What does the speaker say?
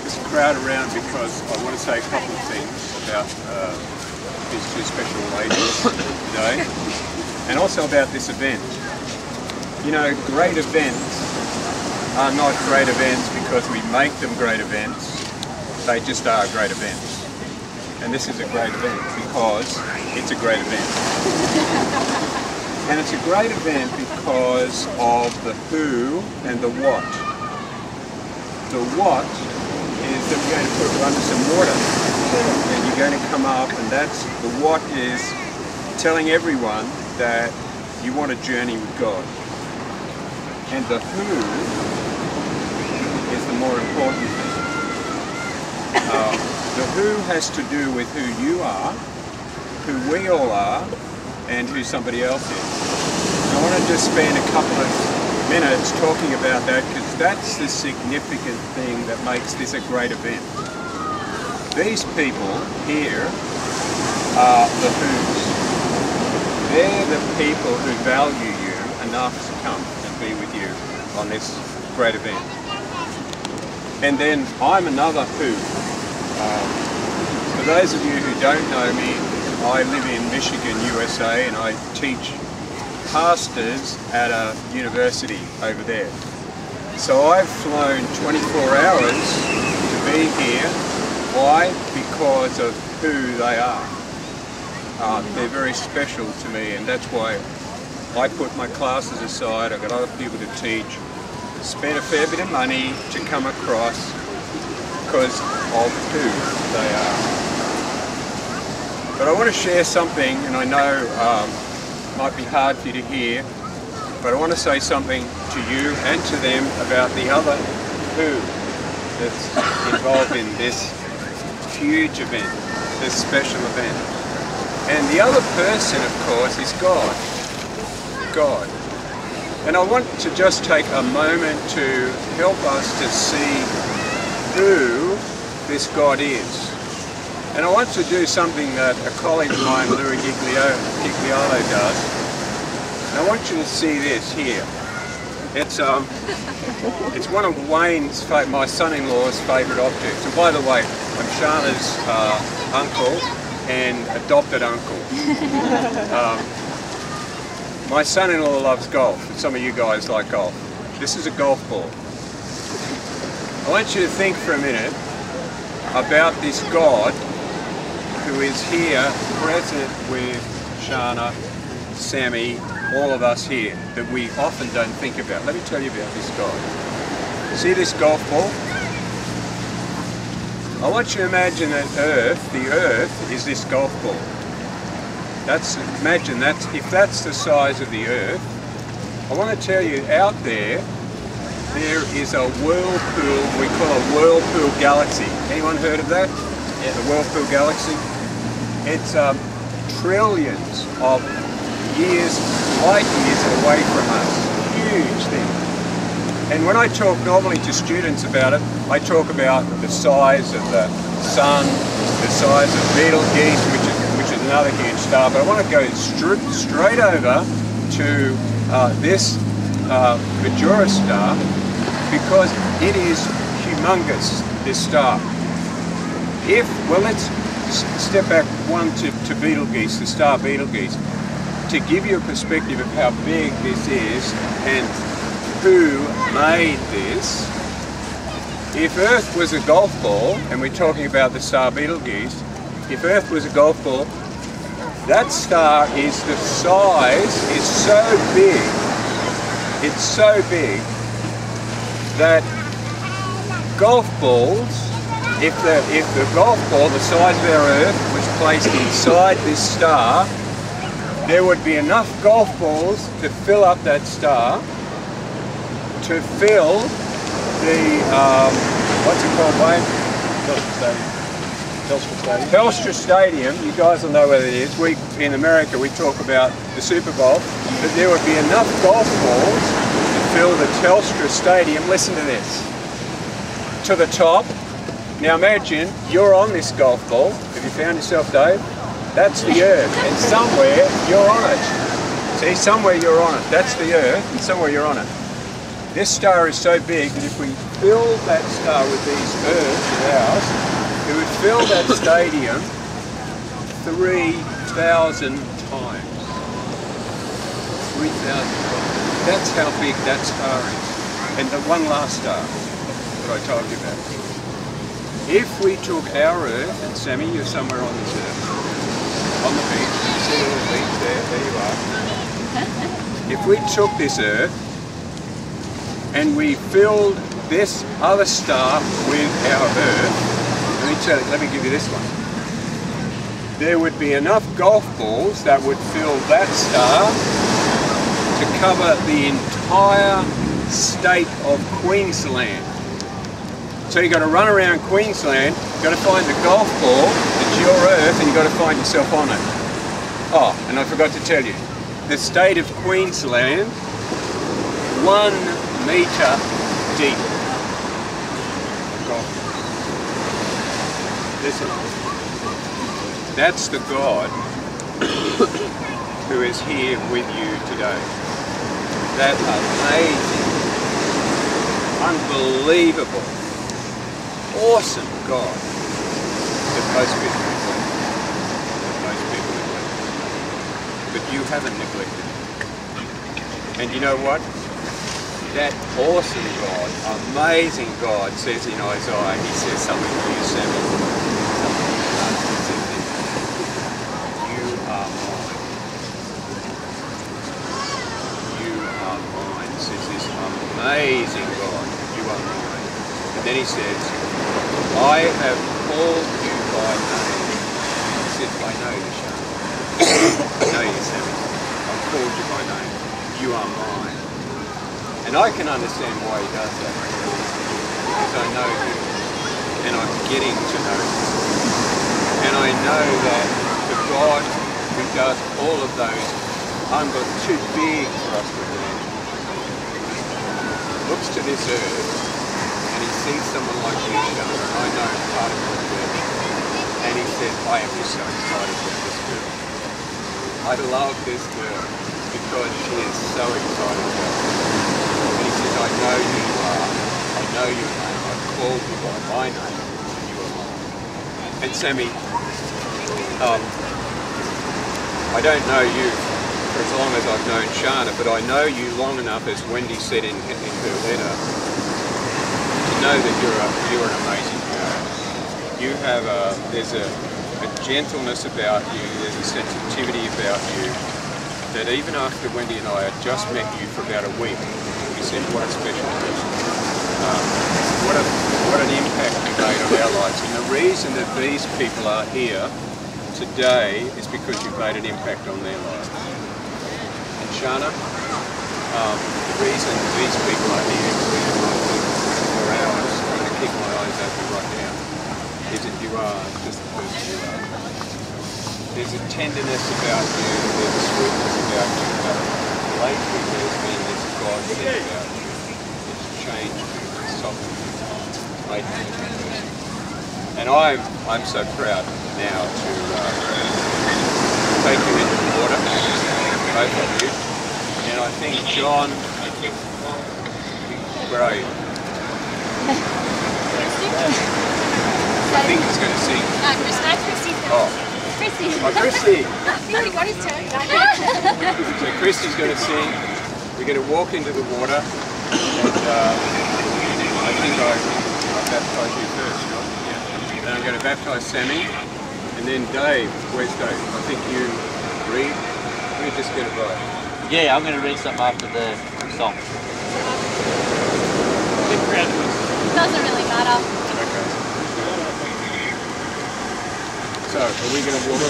this crowd around because I want to say a couple of things about these two special ladies today, and also about this event. You know, great events are not great events because we make them great events. They just are great events. And this is a great event because it's a great event. And it's a great event because of the who and the what. The what is that we're going to put you under some water and you're going to come up, and that's the what is telling everyone that you want a journey with God. And the who is the more important thing. The who has to do with who you are, who we all are, and who somebody else is. And I want to just spend a couple of minutes talking about that because that's the significant thing that makes this a great event. These people here are the who's. They're the people who value you enough to come and be with you on this great event. And then I'm another who. For those of you who don't know me, I live in Michigan, USA, and I teach pastors at a university over there. So I've flown 24 hours to be here. Why? Because of who they are. They're very special to me, and that's why I put my classes aside. I've got other people to teach. Spent a fair bit of money to come across because of who they are. But I want to share something, and I know it might be hard for you to hear, but I want to say something to you and to them about the other who that's involved in this huge event, this special event. And the other person, of course, is God. God. And I want to just take a moment to help us to see who this God is. And I want to do something that a colleague of mine, Louis Gigliolo, does. And I want you to see this here. It's one of Wayne's, my son-in-law's favourite objects. And by the way, I'm Shana's uncle and adopted uncle. My son-in-law loves golf, and some of you guys like golf. This is a golf ball. I want you to think for a minute about this God who is here, present with Shana, Sammy, all of us here, that we often don't think about. Let me tell you about this God. See this golf ball? I want you to imagine that the earth is this golf ball. Imagine if that's the size of the earth. I want to tell you, out there is a whirlpool, we call a whirlpool galaxy. Anyone heard of that? Yeah. The whirlpool galaxy? It's trillions of years, light years away from us. Huge thing. And when I talk normally to students about it, I talk about the size of the sun, the size of Betelgeuse, which is another huge star. But I want to go straight over to this Majora star, because it is humongous, this star. Well, let's step back one to Betelgeuse, the star Betelgeuse, to give you a perspective of how big this is and who made this. If Earth was a golf ball, and we're talking about the star Betelgeuse, if Earth was a golf ball, that star is the size, is so big, it's so big that golf balls, if the golf ball, the size of our Earth, was placed inside this star, there would be enough golf balls to fill up that star, to fill the, what's it called, Wayne? Telstra Stadium. You guys will know where it is. In America, we talk about the Super Bowl, but there would be enough golf balls to fill the Telstra Stadium. Listen to this. To the top. Now imagine you're on this golf ball. Have you found yourself, Dave? That's the Earth, and somewhere you're on it. See, somewhere you're on it. That's the Earth, and somewhere you're on it. This star is so big that if we filled that star with these Earths of ours, it would fill that stadium 3,000 times. 3,000 times. That's how big that star is. And the one last star that I told you about. If we took our Earth, and Sammy, you're somewhere on this Earth, on the beach, you see the little beach there you are. If we took this Earth and we filled this other star with our Earth, let me give you this one. There would be enough golf balls that would fill that star to cover the entire state of Queensland. So you've got to run around Queensland, you've got to find the golf ball, it's your Earth, and you've got to find yourself on it. Oh, and I forgot to tell you, the state of Queensland, 1 metre deep. Listen, that's the God who is here with you today. That amazing, unbelievable, awesome God that most people neglect. But you haven't neglected him. And you know what? That awesome God, amazing God says in Isaiah, he says something to you, Sammy. You are mine. You are mine, says this amazing God. You are mine. And then he says, I have called you by name. He says, I know you, Shana. I know you, Sammy. I've called you by name. You are mine. And I can understand why he does that, because I know him, and I'm getting to know him. And I know that the God who does all of those too big for us to imagine, looks to this earth, and he sees someone like you, Shana, and I know part of your journey, and he says, I am just so excited about this girl. I love this girl, because she is so excited about it. I know who you are, I know your name, I've called you by my name, and you are mine. And Sammy, I don't know you for as long as I've known Shana, but I know you long enough, as Wendy said in her letter, to know that you're an amazing girl. You have there's a gentleness about you, there's a sensitivity about you, that even after Wendy and I had just met you for about a week, we said, what a special person. What an impact you made on our lives. And the reason that these people are here today is because you've made an impact on their lives. And Shana, the reason these people are here, for ours, I'm going to keep my eyes open right now, is that you are just the person you are. There's a tenderness about you, there's a sweetness about you, but lately there's been this God thing about you. It's changed you, it's softened you, it's made you a different person. And I'm so proud now to take you into the water, both of you. And I think John, where are you? I think he's going to sing. Christy. Oh. Christy. Oh, Christy! He already got his turn. So Christy's going to sing. We're going to walk into the water, and I think I'll baptise you first, right? Yeah. Then I'm going to baptise Sammy, and then Dave. Where's Dave? I think you read. Let me just get it right. Yeah, I'm going to read something after the song. Doesn't really matter. Okay. So, are we going to walk